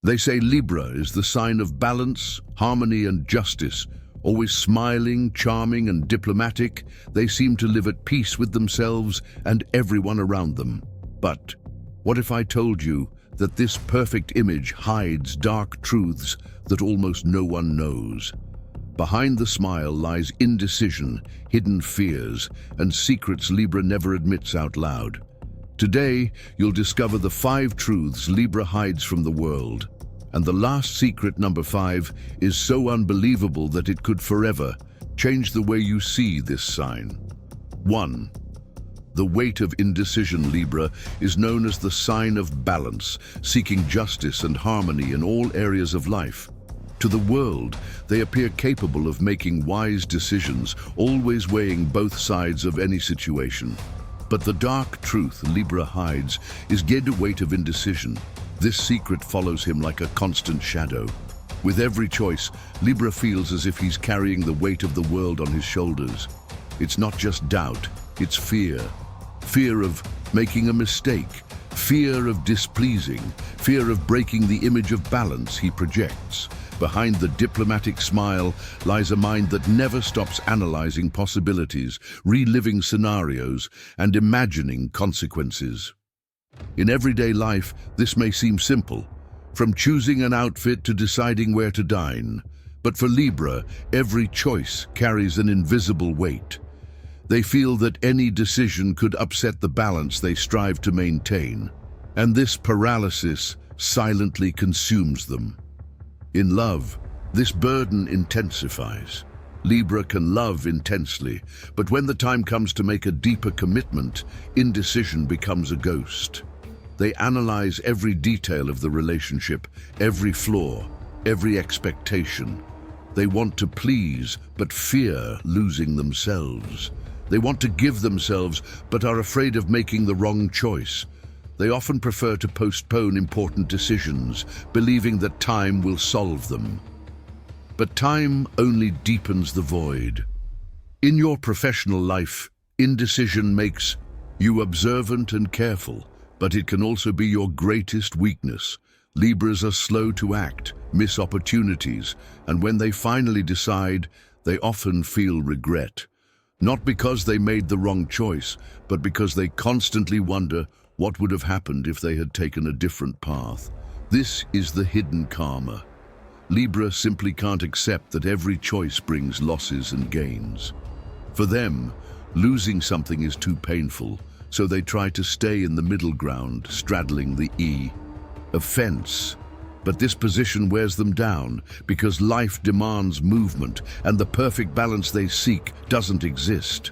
They say Libra is the sign of balance, harmony, and justice. Always smiling, charming, and diplomatic, they seem to live at peace with themselves and everyone around them. But what if I told you that this perfect image hides dark truths that almost no one knows? Behind the smile lies indecision, hidden fears, and secrets Libra never admits out loud. Today, you'll discover the 5 truths Libra hides from the world. And the last secret, number 5, is so unbelievable that it could forever change the way you see this sign. 1. The weight of indecision. Libra is known as the sign of balance, seeking justice and harmony in all areas of life. To the world, they appear capable of making wise decisions, always weighing both sides of any situation. But the dark truth Libra hides is the weight of indecision. This secret follows him like a constant shadow. With every choice, Libra feels as if he's carrying the weight of the world on his shoulders. It's not just doubt, it's fear. Fear of making a mistake, fear of displeasing, fear of breaking the image of balance he projects. Behind the diplomatic smile lies a mind that never stops analyzing possibilities, reliving scenarios, and imagining consequences. In everyday life, this may seem simple, from choosing an outfit to deciding where to dine. But for Libra, every choice carries an invisible weight. They feel that any decision could upset the balance they strive to maintain, and this paralysis silently consumes them. In love, this burden intensifies. Libra can love intensely, but when the time comes to make a deeper commitment, indecision becomes a ghost. They analyze every detail of the relationship, every flaw, every expectation. They want to please, but fear losing themselves. They want to give themselves, but are afraid of making the wrong choice. They often prefer to postpone important decisions, believing that time will solve them. But time only deepens the void. In your professional life, indecision makes you observant and careful, but it can also be your greatest weakness. Libras are slow to act, miss opportunities, and when they finally decide, they often feel regret. Not because they made the wrong choice, but because they constantly wonder what would have happened if they had taken a different path. This is the hidden karma. Libra simply can't accept that every choice brings losses and gains. For them, losing something is too painful, so they try to stay in the middle ground, straddling the E of fence. But this position wears them down because life demands movement, and the perfect balance they seek doesn't exist.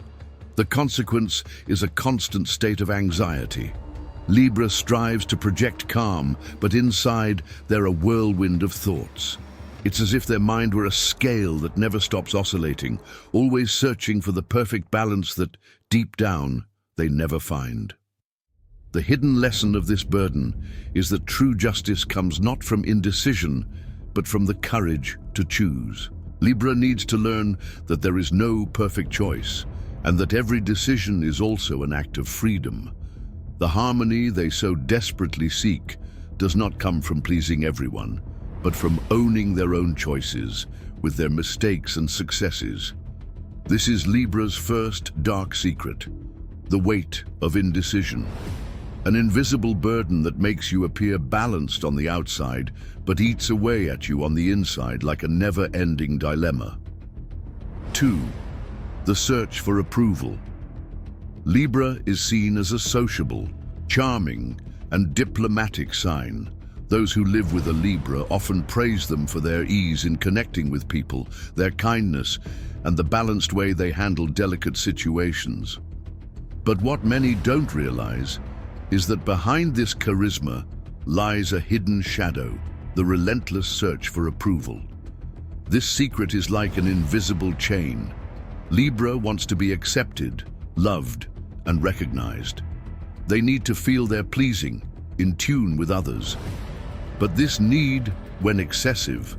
The consequence is a constant state of anxiety. Libra strives to project calm, but inside they're a whirlwind of thoughts. It's as if their mind were a scale that never stops oscillating, always searching for the perfect balance that, deep down, they never find. The hidden lesson of this burden is that true justice comes not from indecision, but from the courage to choose. Libra needs to learn that there is no perfect choice, and that every decision is also an act of freedom. The harmony they so desperately seek does not come from pleasing everyone, but from owning their own choices, with their mistakes and successes. This is Libra's first dark secret, the weight of indecision. An invisible burden that makes you appear balanced on the outside, but eats away at you on the inside like a never-ending dilemma. 2. The search for approval. Libra is seen as a sociable, charming, and diplomatic sign. Those who live with a Libra often praise them for their ease in connecting with people, their kindness, and the balanced way they handle delicate situations. But what many don't realize is that behind this charisma lies a hidden shadow, the relentless search for approval. This secret is like an invisible chain. Libra wants to be accepted, loved, and recognized. They need to feel they're pleasing, in tune with others. But this need, when excessive,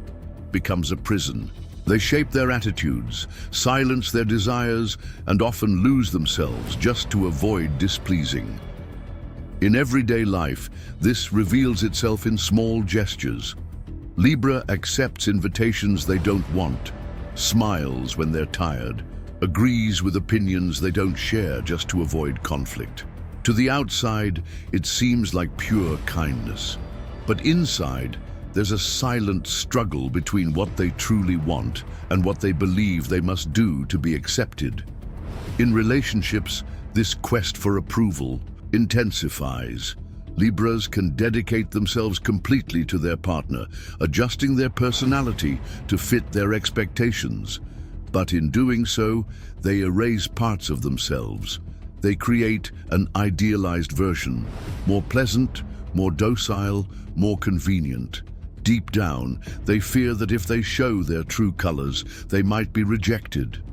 becomes a prison. They shape their attitudes, silence their desires, and often lose themselves just to avoid displeasing. In everyday life, this reveals itself in small gestures. Libra accepts invitations they don't want, smiles when they're tired, agrees with opinions they don't share just to avoid conflict. To the outside, it seems like pure kindness. But inside, there's a silent struggle between what they truly want and what they believe they must do to be accepted. In relationships, this quest for approval intensifies. Libras can dedicate themselves completely to their partner, adjusting their personality to fit their expectations. But in doing so, they erase parts of themselves. They create an idealized version, more pleasant, more docile, more convenient. Deep down, they fear that if they show their true colors, they might be rejected.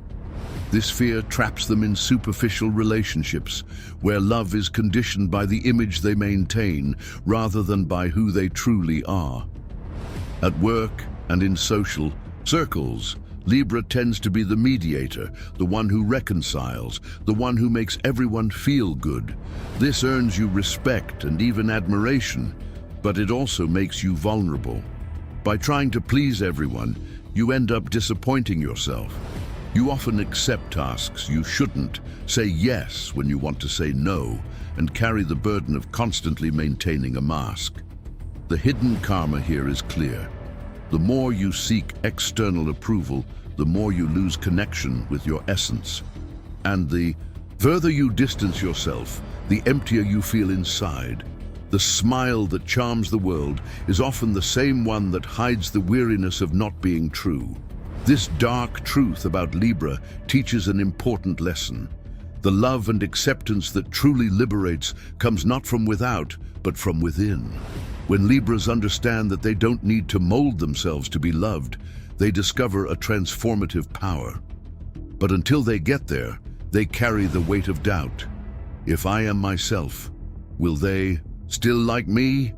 This fear traps them in superficial relationships, where love is conditioned by the image they maintain rather than by who they truly are. At work and in social circles, Libra tends to be the mediator, the one who reconciles, the one who makes everyone feel good. This earns you respect and even admiration, but it also makes you vulnerable. By trying to please everyone, you end up disappointing yourself. You often accept tasks you shouldn't, say yes when you want to say no, and carry the burden of constantly maintaining a mask. The hidden karma here is clear. The more you seek external approval, the more you lose connection with your essence. And the further you distance yourself, the emptier you feel inside. The smile that charms the world is often the same one that hides the weariness of not being true. This dark truth about Libra teaches an important lesson. The love and acceptance that truly liberates comes not from without, but from within. When Libras understand that they don't need to mold themselves to be loved, they discover a transformative power. But until they get there, they carry the weight of doubt. If I am myself, will they still like me?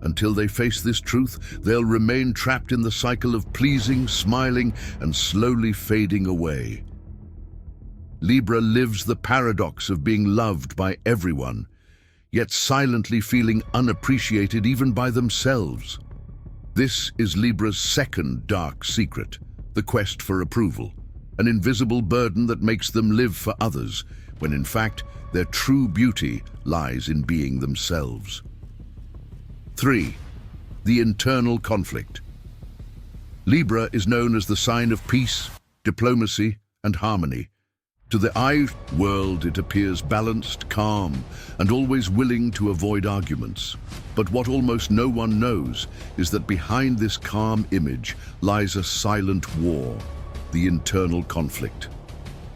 Until they face this truth, they'll remain trapped in the cycle of pleasing, smiling, and slowly fading away. Libra lives the paradox of being loved by everyone, yet silently feeling unappreciated even by themselves. This is Libra's second dark secret, the quest for approval, an invisible burden that makes them live for others, when in fact their true beauty lies in being themselves. 3. The internal conflict. Libra is known as the sign of peace, diplomacy, and harmony. To the eye world, it appears balanced, calm, and always willing to avoid arguments. But what almost no one knows is that behind this calm image lies a silent war, the internal conflict.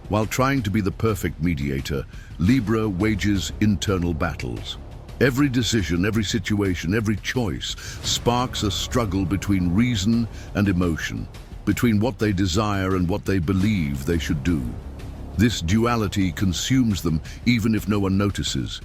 While trying to be the perfect mediator, Libra wages internal battles. Every decision, every situation, every choice sparks a struggle between reason and emotion, between what they desire and what they believe they should do. This duality consumes them even if no one notices.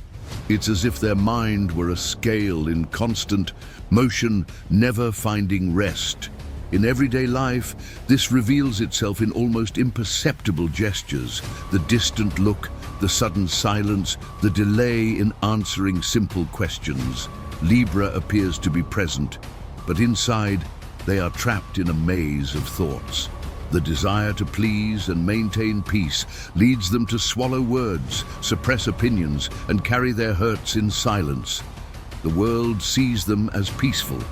It's as if their mind were a scale in constant motion, never finding rest. In everyday life, this reveals itself in almost imperceptible gestures, the distant look, the sudden silence, the delay in answering simple questions. Libra appears to be present, but inside, they are trapped in a maze of thoughts. The desire to please and maintain peace leads them to swallow words, suppress opinions, and carry their hurts in silence. The world sees them as peaceful,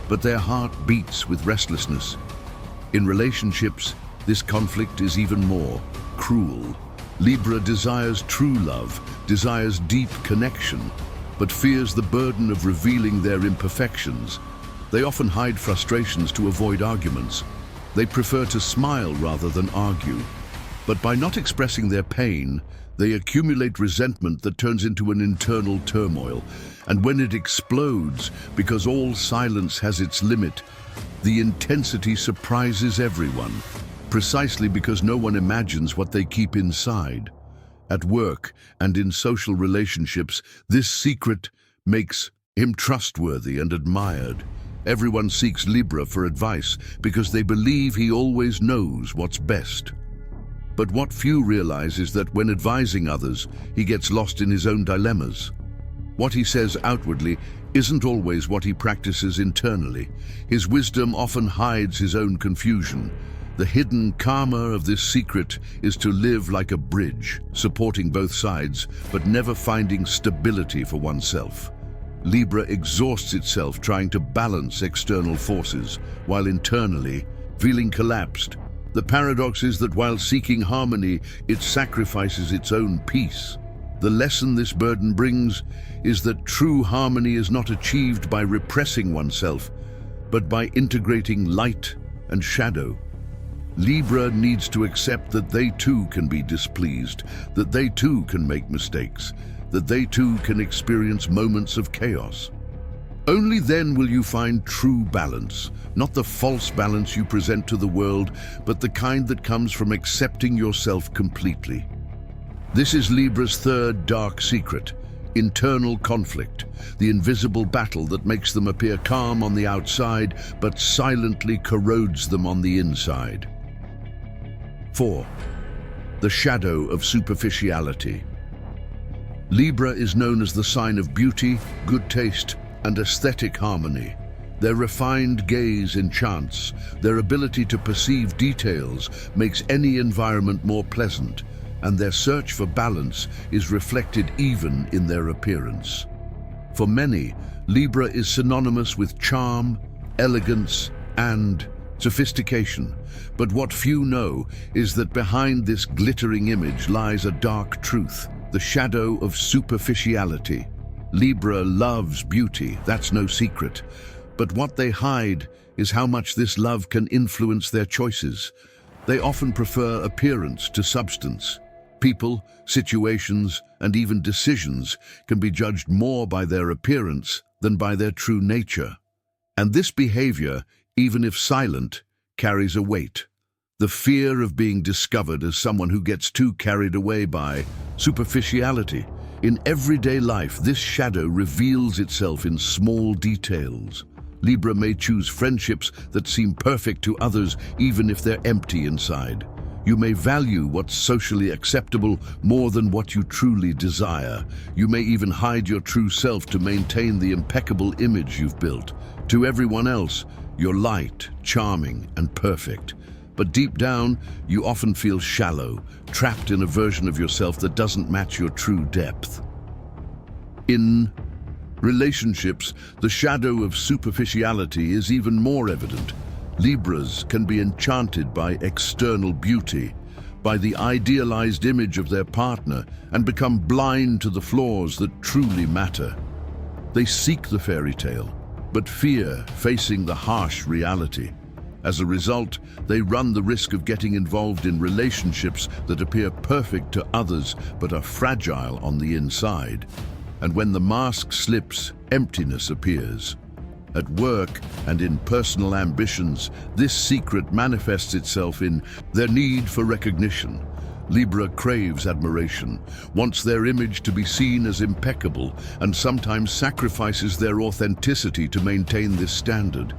but their heart beats with restlessness. In relationships, this conflict is even more cruel. Libra desires true love, desires deep connection, but fears the burden of revealing their imperfections. They often hide frustrations to avoid arguments. They prefer to smile rather than argue. But by not expressing their pain, they accumulate resentment that turns into an internal turmoil. And when it explodes, because all silence has its limit, the intensity surprises everyone, precisely because no one imagines what they keep inside. At work and in social relationships, this secret makes him trustworthy and admired. Everyone seeks Libra for advice because they believe he always knows what's best. But what few realize is that when advising others, he gets lost in his own dilemmas. What he says outwardly isn't always what he practices internally. His wisdom often hides his own confusion. The hidden karma of this secret is to live like a bridge, supporting both sides, but never finding stability for oneself. Libra exhausts itself trying to balance external forces, while internally feeling collapsed. The paradox is that while seeking harmony, it sacrifices its own peace. The lesson this burden brings is that true harmony is not achieved by repressing oneself, but by integrating light and shadow. Libra needs to accept that they too can be displeased, that they too can make mistakes, that they too can experience moments of chaos. Only then will you find true balance, not the false balance you present to the world, but the kind that comes from accepting yourself completely. This is Libra's third dark secret: internal conflict, the invisible battle that makes them appear calm on the outside, but silently corrodes them on the inside. 4. The shadow of superficiality. Libra is known as the sign of beauty, good taste, and aesthetic harmony. Their refined gaze enchants. Their ability to perceive details makes any environment more pleasant, and their search for balance is reflected even in their appearance. For many, Libra is synonymous with charm, elegance, and sophistication. But what few know is that behind this glittering image lies a dark truth, the shadow of superficiality. Libra loves beauty, that's no secret. But what they hide is how much this love can influence their choices. They often prefer appearance to substance. People, situations, and even decisions can be judged more by their appearance than by their true nature. And this behavior, even if silent, carries a weight. The fear of being discovered as someone who gets too carried away by superficiality. In everyday life, this shadow reveals itself in small details. Libra may choose friendships that seem perfect to others, even if they're empty inside. You may value what's socially acceptable more than what you truly desire. You may even hide your true self to maintain the impeccable image you've built. To everyone else, you're light, charming, and perfect. But deep down, you often feel shallow, trapped in a version of yourself that doesn't match your true depth. In relationships, the shadow of superficiality is even more evident. Libras can be enchanted by external beauty, by the idealized image of their partner, and become blind to the flaws that truly matter. They seek the fairy tale, but fear facing the harsh reality. As a result, they run the risk of getting involved in relationships that appear perfect to others but are fragile on the inside. And when the mask slips, emptiness appears. At work and in personal ambitions, this secret manifests itself in their need for recognition. Libra craves admiration, wants their image to be seen as impeccable, and sometimes sacrifices their authenticity to maintain this standard.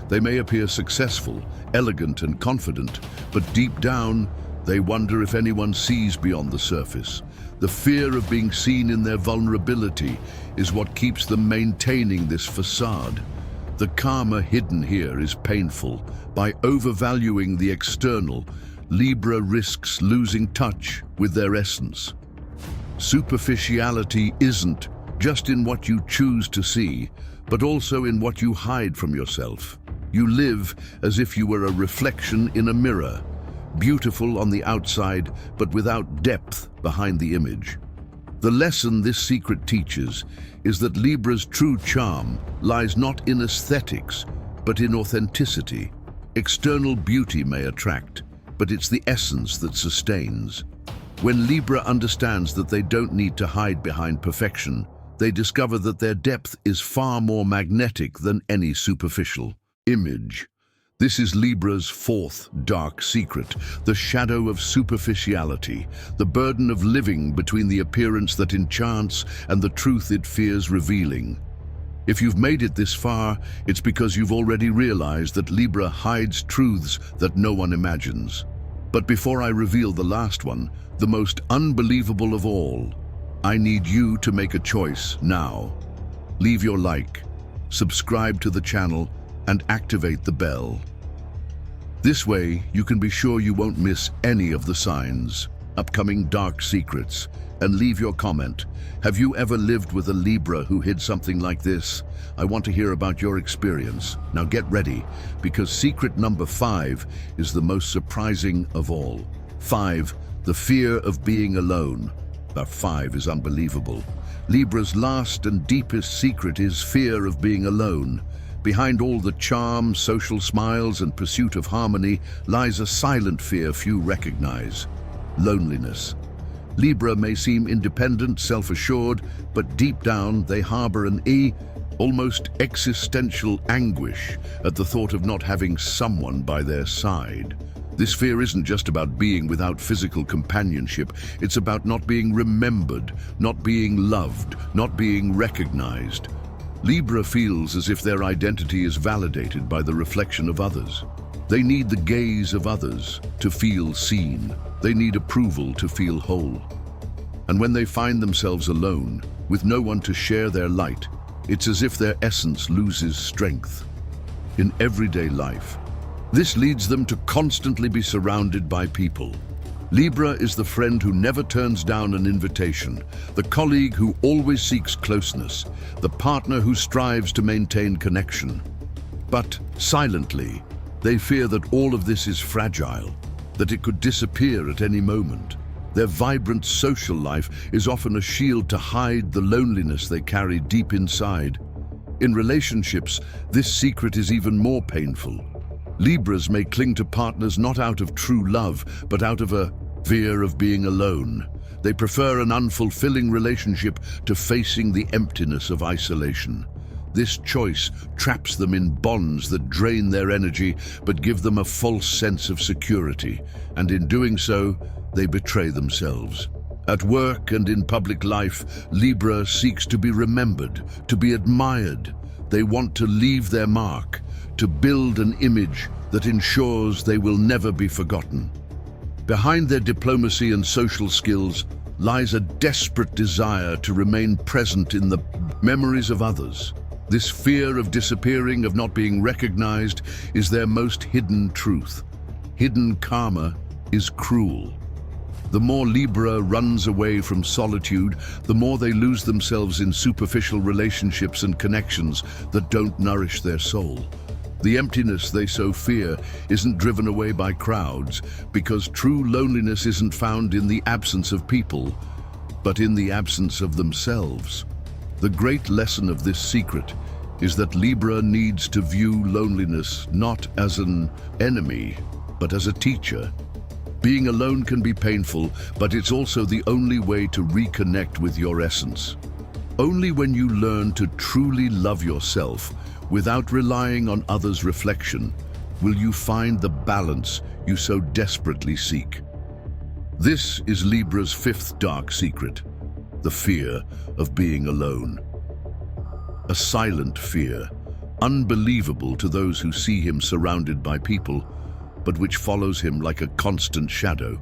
They may appear successful, elegant, and confident, but deep down, they wonder if anyone sees beyond the surface. The fear of being seen in their vulnerability is what keeps them maintaining this facade. The karma hidden here is painful. By overvaluing the external, Libra risks losing touch with their essence. Superficiality isn't just in what you choose to see, but also in what you hide from yourself. You live as if you were a reflection in a mirror, beautiful on the outside, but without depth behind the image. The lesson this secret teaches is that Libra's true charm lies not in aesthetics, but in authenticity. External beauty may attract, but it's the essence that sustains. When Libra understands that they don't need to hide behind perfection, they discover that their depth is far more magnetic than any superficial image. This is Libra's fourth dark secret, the shadow of superficiality, the burden of living between the appearance that enchants and the truth it fears revealing. If you've made it this far, it's because you've already realized that Libra hides truths that no one imagines. But before I reveal the last one, the most unbelievable of all, I need you to make a choice now. Leave your like, subscribe to the channel, and activate the bell. This way, you can be sure you won't miss any of the signs, upcoming dark secrets, and leave your comment. Have you ever lived with a Libra who hid something like this? I want to hear about your experience. Now get ready, because secret number 5 is the most surprising of all. 5. The fear of being alone. That 5 is unbelievable. Libra's last and deepest secret is fear of being alone. Behind all the charm, social smiles, and pursuit of harmony lies a silent fear few recognize: loneliness. Libra may seem independent, self-assured, but deep down they harbor an almost existential anguish at the thought of not having someone by their side. This fear isn't just about being without physical companionship, it's about not being remembered, not being loved, not being recognized. Libra feels as if their identity is validated by the reflection of others. They need the gaze of others to feel seen. They need approval to feel whole. And when they find themselves alone, with no one to share their light, it's as if their essence loses strength. In everyday life, this leads them to constantly be surrounded by people. Libra is the friend who never turns down an invitation, the colleague who always seeks closeness, the partner who strives to maintain connection. But silently, they fear that all of this is fragile, that it could disappear at any moment. Their vibrant social life is often a shield to hide the loneliness they carry deep inside. In relationships, this secret is even more painful. Libras may cling to partners not out of true love, but out of a fear of being alone. They prefer an unfulfilling relationship to facing the emptiness of isolation. This choice traps them in bonds that drain their energy but give them a false sense of security, and in doing so, they betray themselves. At work and in public life, Libra seeks to be remembered, to be admired. They want to leave their mark, to build an image that ensures they will never be forgotten. Behind their diplomacy and social skills lies a desperate desire to remain present in the memories of others. This fear of disappearing, of not being recognized, is their most hidden truth. Hidden karma is cruel. The more Libra runs away from solitude, the more they lose themselves in superficial relationships and connections that don't nourish their soul. The emptiness they so fear isn't driven away by crowds, because true loneliness isn't found in the absence of people, but in the absence of themselves. The great lesson of this secret is that Libra needs to view loneliness not as an enemy, but as a teacher. Being alone can be painful, but it's also the only way to reconnect with your essence. Only when you learn to truly love yourself, without relying on others' reflection, will you find the balance you so desperately seek. This is Libra's 5th dark secret, the fear of being alone. A silent fear, unbelievable to those who see him surrounded by people, but which follows him like a constant shadow.